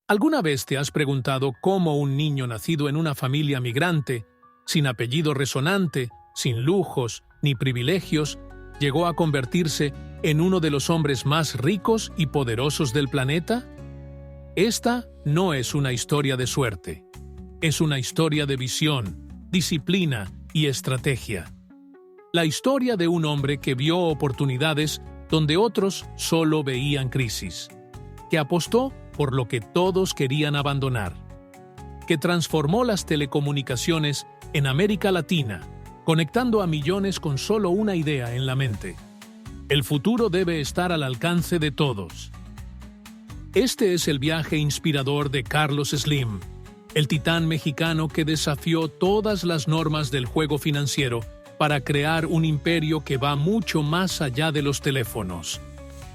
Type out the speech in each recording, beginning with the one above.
¿Alguna vez te has preguntado cómo un niño nacido en una familia migrante, sin apellido resonante, sin lujos ni privilegios, llegó a convertirse en uno de los hombres más ricos y poderosos del planeta? Esta no es una historia de suerte. Es una historia de visión, disciplina y estrategia. La historia de un hombre que vio oportunidades donde otros solo veían crisis, que apostó por lo que todos querían abandonar, que transformó las telecomunicaciones en América Latina, conectando a millones con solo una idea en la mente. El futuro debe estar al alcance de todos. Este es el viaje inspirador de Carlos Slim, el titán mexicano que desafió todas las normas del juego financiero para crear un imperio que va mucho más allá de los teléfonos.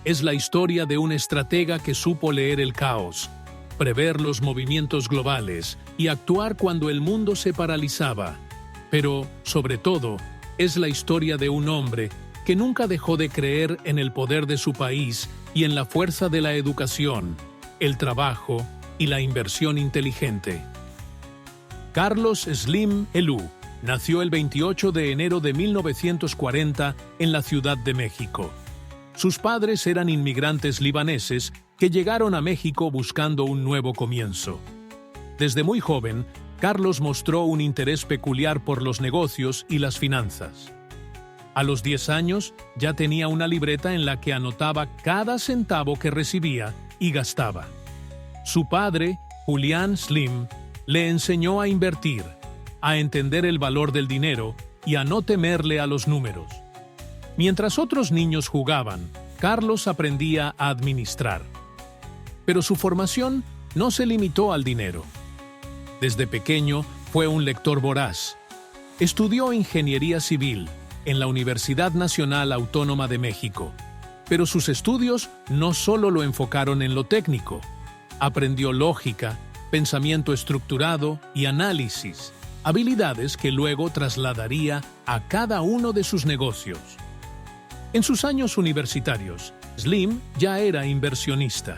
Es la historia de un estratega que supo leer el caos, prever los movimientos globales y actuar cuando el mundo se paralizaba. Pero, sobre todo, es la historia de un hombre que nunca dejó de creer en el poder de su país y en la fuerza de la educación, el trabajo y la inversión inteligente. Carlos Slim Helú nació el 28 de enero de 1940 en la Ciudad de México. Sus padres eran inmigrantes libaneses que llegaron a México buscando un nuevo comienzo. Desde muy joven, Carlos mostró un interés peculiar por los negocios y las finanzas. A los 10 años ya tenía una libreta en la que anotaba cada centavo que recibía y gastaba. Su padre, Julián Slim, le enseñó a invertir, a entender el valor del dinero y a no temerle a los números. Mientras otros niños jugaban, Carlos aprendía a administrar. Pero su formación no se limitó al dinero. Desde pequeño fue un lector voraz. Estudió ingeniería civil en la Universidad Nacional Autónoma de México, pero sus estudios no solo lo enfocaron en lo técnico. Aprendió lógica, pensamiento estructurado y análisis, habilidades que luego trasladaría a cada uno de sus negocios. En sus años universitarios, Slim ya era inversionista.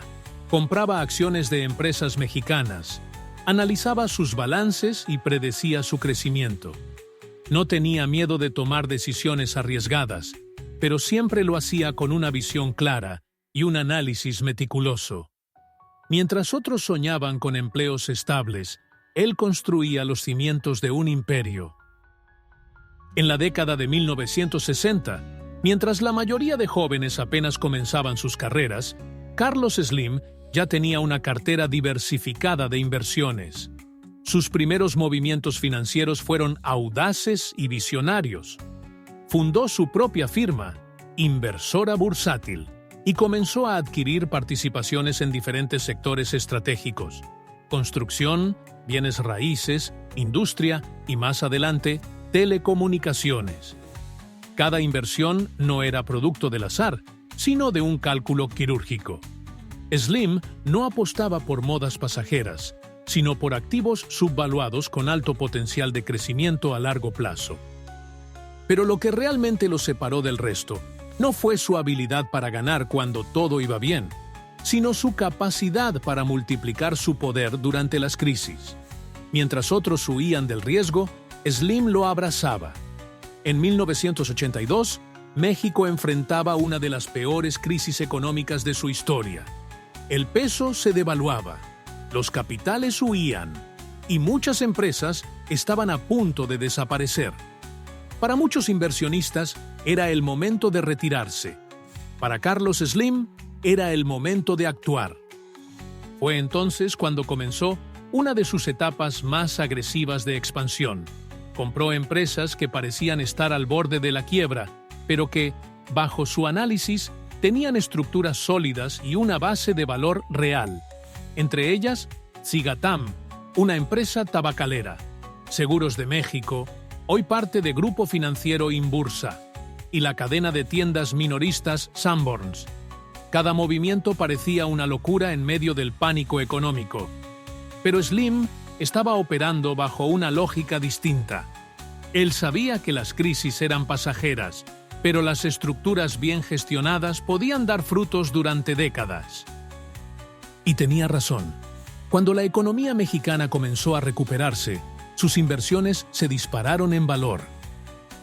Compraba acciones de empresas mexicanas, analizaba sus balances y predecía su crecimiento. No tenía miedo de tomar decisiones arriesgadas, pero siempre lo hacía con una visión clara y un análisis meticuloso. Mientras otros soñaban con empleos estables, él construía los cimientos de un imperio. En la década de 1960, mientras la mayoría de jóvenes apenas comenzaban sus carreras, Carlos Slim ya tenía una cartera diversificada de inversiones. Sus primeros movimientos financieros fueron audaces y visionarios. Fundó su propia firma, Inversora Bursátil, y comenzó a adquirir participaciones en diferentes sectores estratégicos: construcción, bienes raíces, industria y, más adelante, telecomunicaciones. Cada inversión no era producto del azar, sino de un cálculo quirúrgico. Slim no apostaba por modas pasajeras, sino por activos subvaluados con alto potencial de crecimiento a largo plazo. Pero lo que realmente lo separó del resto no fue su habilidad para ganar cuando todo iba bien, sino su capacidad para multiplicar su poder durante las crisis. Mientras otros huían del riesgo, Slim lo abrazaba. En 1982, México enfrentaba una de las peores crisis económicas de su historia. El peso se devaluaba, los capitales huían y muchas empresas estaban a punto de desaparecer. Para muchos inversionistas era el momento de retirarse. Para Carlos Slim era el momento de actuar. Fue entonces cuando comenzó una de sus etapas más agresivas de expansión. Compró empresas que parecían estar al borde de la quiebra, pero que, bajo su análisis, tenían estructuras sólidas y una base de valor real. Entre ellas, Cigatam, una empresa tabacalera, Seguros de México, hoy parte de Grupo Financiero Inbursa, y la cadena de tiendas minoristas Sanborns. Cada movimiento parecía una locura en medio del pánico económico. Pero Slim estaba operando bajo una lógica distinta. Él sabía que las crisis eran pasajeras, pero las estructuras bien gestionadas podían dar frutos durante décadas. Y tenía razón. Cuando la economía mexicana comenzó a recuperarse, sus inversiones se dispararon en valor.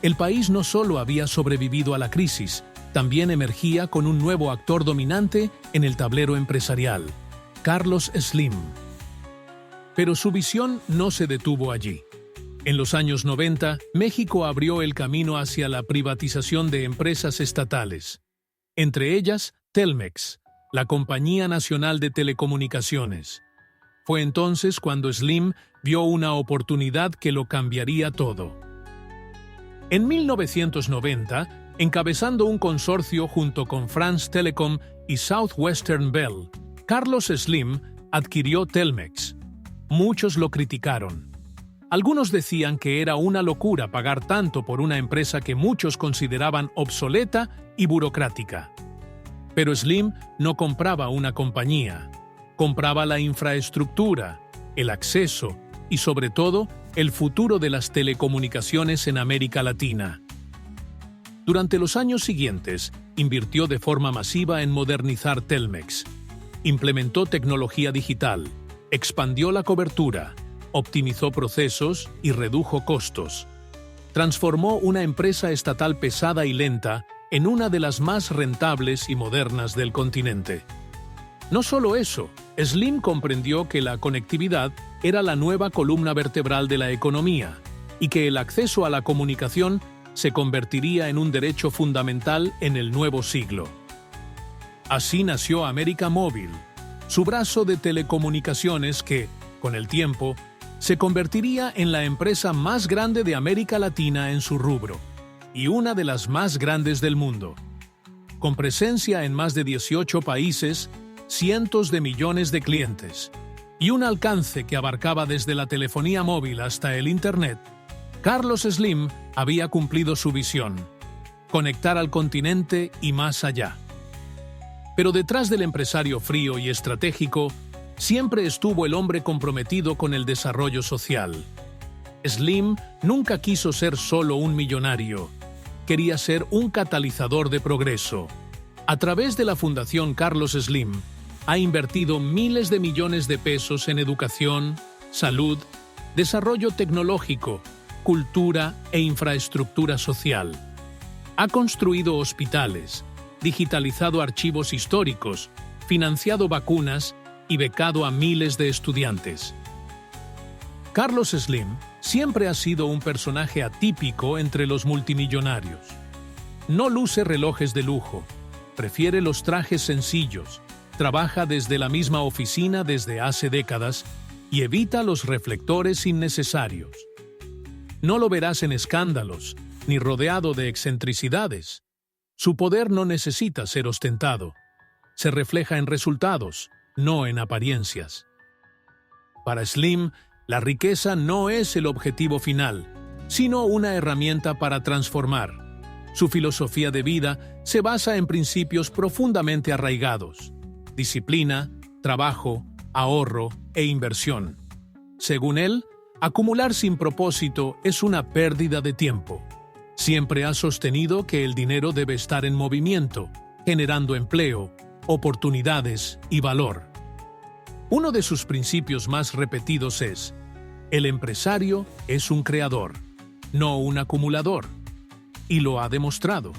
El país no solo había sobrevivido a la crisis, también emergía con un nuevo actor dominante en el tablero empresarial, Carlos Slim. Pero su visión no se detuvo allí. En los años 90, México abrió el camino hacia la privatización de empresas estatales, entre ellas Telmex, la Compañía Nacional de Telecomunicaciones. Fue entonces cuando Slim vio una oportunidad que lo cambiaría todo. En 1990, encabezando un consorcio junto con France Telecom y Southwestern Bell, Carlos Slim adquirió Telmex. Muchos lo criticaron. Algunos decían que era una locura pagar tanto por una empresa que muchos consideraban obsoleta y burocrática. Pero Slim no compraba una compañía, compraba la infraestructura, el acceso y, sobre todo, el futuro de las telecomunicaciones en América Latina. Durante los años siguientes, invirtió de forma masiva en modernizar Telmex. Implementó tecnología digital, expandió la cobertura, optimizó procesos y redujo costos. Transformó una empresa estatal pesada y lenta en una de las más rentables y modernas del continente. No solo eso, Slim comprendió que la conectividad era la nueva columna vertebral de la economía y que el acceso a la comunicación se convertiría en un derecho fundamental en el nuevo siglo. Así nació América Móvil, su brazo de telecomunicaciones que, con el tiempo, se convertiría en la empresa más grande de América Latina en su rubro, y una de las más grandes del mundo. Con presencia en más de 18 países, cientos de millones de clientes, y un alcance que abarcaba desde la telefonía móvil hasta el Internet, Carlos Slim había cumplido su visión: conectar al continente y más allá. Pero detrás del empresario frío y estratégico, siempre estuvo el hombre comprometido con el desarrollo social. Slim nunca quiso ser solo un millonario. Quería ser un catalizador de progreso. A través de la Fundación Carlos Slim, ha invertido miles de millones de pesos en educación, salud, desarrollo tecnológico, cultura e infraestructura social. Ha construido hospitales, digitalizado archivos históricos, financiado vacunas y becado a miles de estudiantes. Carlos Slim siempre ha sido un personaje atípico entre los multimillonarios. No luce relojes de lujo, prefiere los trajes sencillos, trabaja desde la misma oficina desde hace décadas y evita los reflectores innecesarios. No lo verás en escándalos, ni rodeado de excentricidades. Su poder no necesita ser ostentado. Se refleja en resultados, no en apariencias. Para Slim, la riqueza no es el objetivo final, sino una herramienta para transformar. Su filosofía de vida se basa en principios profundamente arraigados: disciplina, trabajo, ahorro e inversión. Según él, acumular sin propósito es una pérdida de tiempo. Siempre ha sostenido que el dinero debe estar en movimiento, generando empleo, oportunidades y valor. Uno de sus principios más repetidos es: el empresario es un creador, no un acumulador. Y lo ha demostrado.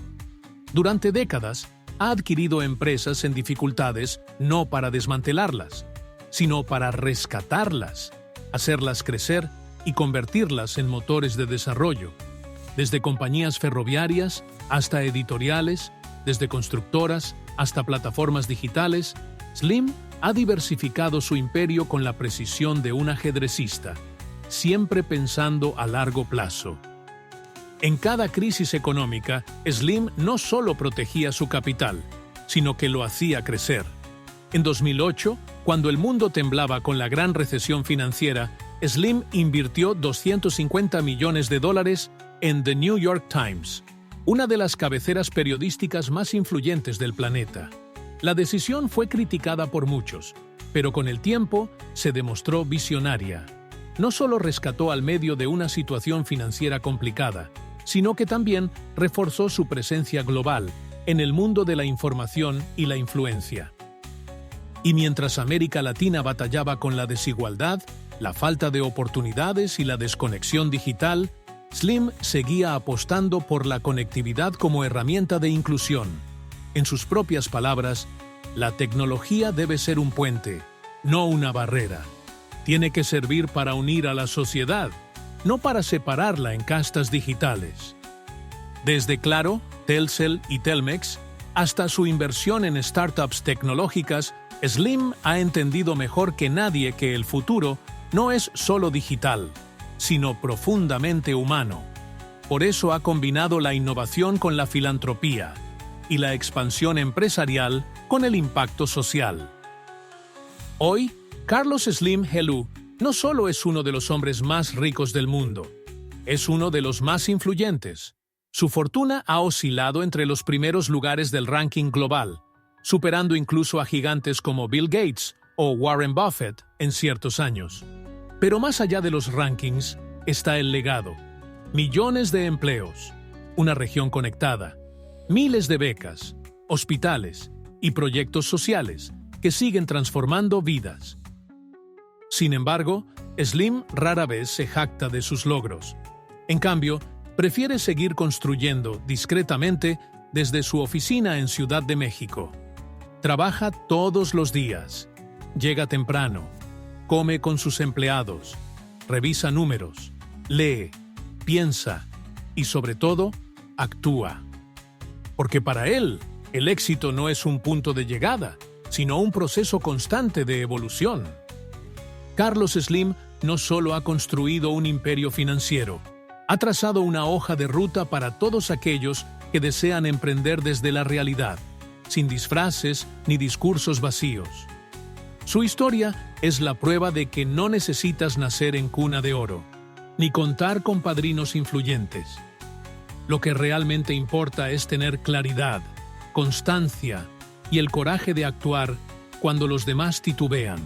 Durante décadas, ha adquirido empresas en dificultades no para desmantelarlas, sino para rescatarlas, hacerlas crecer y convertirlas en motores de desarrollo. Desde compañías ferroviarias hasta editoriales, desde constructoras hasta plataformas digitales, Slim ha diversificado su imperio con la precisión de un ajedrecista, siempre pensando a largo plazo. En cada crisis económica, Slim no solo protegía su capital, sino que lo hacía crecer. En 2008, cuando el mundo temblaba con la gran recesión financiera, Slim invirtió $250 millones en The New York Times, una de las cabeceras periodísticas más influyentes del planeta. La decisión fue criticada por muchos, pero con el tiempo se demostró visionaria. No solo rescató al medio de una situación financiera complicada, sino que también reforzó su presencia global en el mundo de la información y la influencia. Y mientras América Latina batallaba con la desigualdad, la falta de oportunidades y la desconexión digital, Slim seguía apostando por la conectividad como herramienta de inclusión. En sus propias palabras, la tecnología debe ser un puente, no una barrera. Tiene que servir para unir a la sociedad, no para separarla en castas digitales. Desde Claro, Telcel y Telmex, hasta su inversión en startups tecnológicas, Slim ha entendido mejor que nadie que el futuro no es solo digital, sino profundamente humano. Por eso ha combinado la innovación con la filantropía y la expansión empresarial con el impacto social. Hoy, Carlos Slim Helú no solo es uno de los hombres más ricos del mundo, es uno de los más influyentes. Su fortuna ha oscilado entre los primeros lugares del ranking global, superando incluso a gigantes como Bill Gates o Warren Buffett en ciertos años. Pero más allá de los rankings está el legado. Millones de empleos, una región conectada, miles de becas, hospitales y proyectos sociales que siguen transformando vidas. Sin embargo, Slim rara vez se jacta de sus logros. En cambio, prefiere seguir construyendo discretamente desde su oficina en Ciudad de México. Trabaja todos los días, llega temprano, come con sus empleados, revisa números, lee, piensa y, sobre todo, actúa. Porque para él, el éxito no es un punto de llegada, sino un proceso constante de evolución. Carlos Slim no solo ha construido un imperio financiero, ha trazado una hoja de ruta para todos aquellos que desean emprender desde la realidad, sin disfraces ni discursos vacíos. Su historia es la prueba de que no necesitas nacer en cuna de oro, ni contar con padrinos influyentes. Lo que realmente importa es tener claridad, constancia y el coraje de actuar cuando los demás titubean.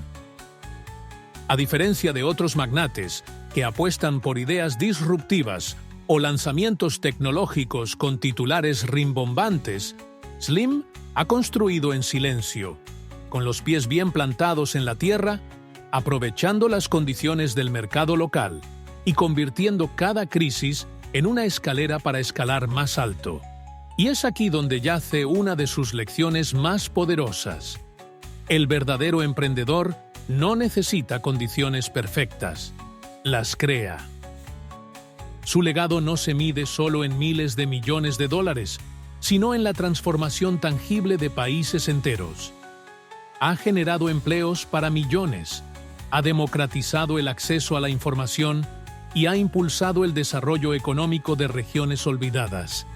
A diferencia de otros magnates que apuestan por ideas disruptivas o lanzamientos tecnológicos con titulares rimbombantes, Slim ha construido en silencio, con los pies bien plantados en la tierra, aprovechando las condiciones del mercado local y convirtiendo cada crisis en una escalera para escalar más alto. Y es aquí donde yace una de sus lecciones más poderosas. El verdadero emprendedor no necesita condiciones perfectas, las crea. Su legado no se mide solo en miles de millones de dólares, sino en la transformación tangible de países enteros. Ha generado empleos para millones, ha democratizado el acceso a la información y ha impulsado el desarrollo económico de regiones olvidadas.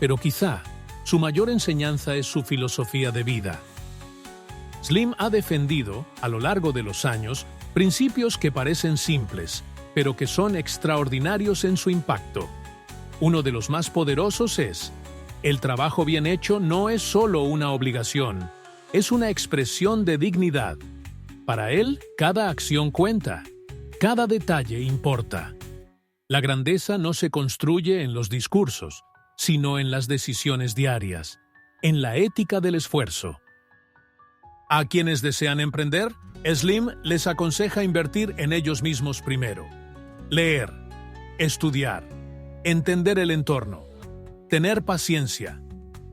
Pero quizá su mayor enseñanza es su filosofía de vida. Slim ha defendido, a lo largo de los años, principios que parecen simples, pero que son extraordinarios en su impacto. Uno de los más poderosos es: el trabajo bien hecho no es solo una obligación, es una expresión de dignidad. Para él, cada acción cuenta, cada detalle importa. La grandeza no se construye en los discursos, sino en las decisiones diarias, en la ética del esfuerzo. A quienes desean emprender, Slim les aconseja invertir en ellos mismos primero. Leer, estudiar, entender el entorno, tener paciencia,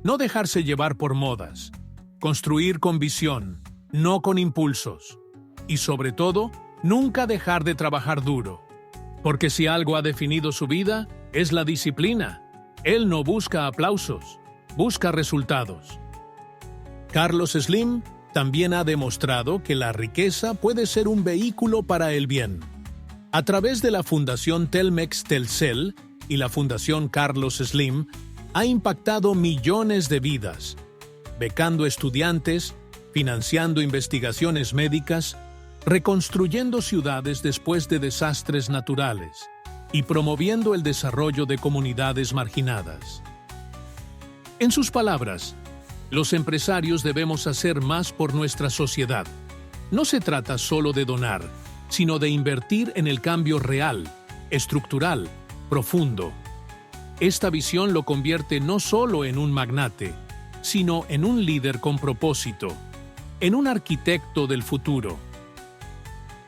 no dejarse llevar por modas, construir con visión, no con impulsos, y sobre todo, nunca dejar de trabajar duro. Porque si algo ha definido su vida, es la disciplina. Él no busca aplausos, busca resultados. Carlos Slim también ha demostrado que la riqueza puede ser un vehículo para el bien. A través de la Fundación Telmex Telcel y la Fundación Carlos Slim, ha impactado millones de vidas, becando estudiantes, financiando investigaciones médicas, reconstruyendo ciudades después de desastres naturales y promoviendo el desarrollo de comunidades marginadas. En sus palabras, los empresarios debemos hacer más por nuestra sociedad. No se trata solo de donar, sino de invertir en el cambio real, estructural, profundo. Esta visión lo convierte no solo en un magnate, sino en un líder con propósito. en un arquitecto del futuro.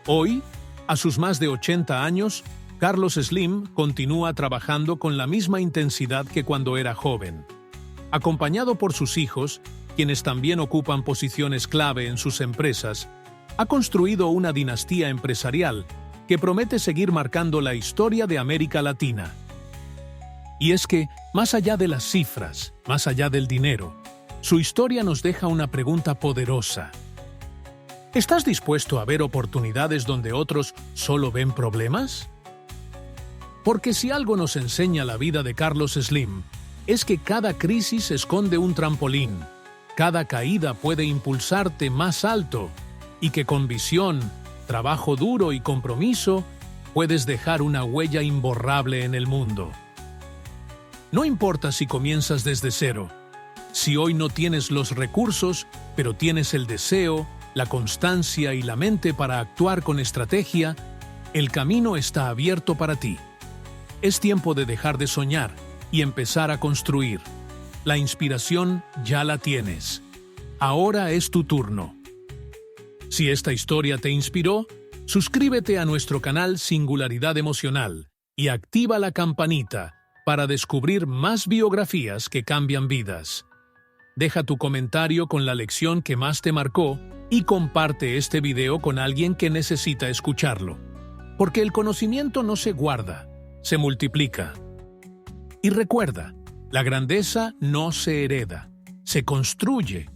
Hoy, a sus más de 80 años, Carlos Slim continúa trabajando con la misma intensidad que cuando era joven. Acompañado por sus hijos, quienes también ocupan posiciones clave en sus empresas, ha construido una dinastía empresarial que promete seguir marcando la historia de América Latina. Y es que, más allá de las cifras, más allá del dinero, su historia nos deja una pregunta poderosa. ¿Estás dispuesto a ver oportunidades donde otros solo ven problemas? Porque si algo nos enseña la vida de Carlos Slim, es que cada crisis esconde un trampolín, cada caída puede impulsarte más alto, y que con visión, trabajo duro y compromiso, puedes dejar una huella imborrable en el mundo. No importa si comienzas desde cero, si hoy no tienes los recursos, pero tienes el deseo, la constancia y la mente para actuar con estrategia, el camino está abierto para ti. Es tiempo de dejar de soñar y empezar a construir. La inspiración ya la tienes. Ahora es tu turno. Si esta historia te inspiró, suscríbete a nuestro canal Singularidad Emocional y activa la campanita para descubrir más biografías que cambian vidas. Deja tu comentario con la lección que más te marcó y comparte este video con alguien que necesita escucharlo. Porque el conocimiento no se guarda, se multiplica. Y recuerda, la grandeza no se hereda, se construye.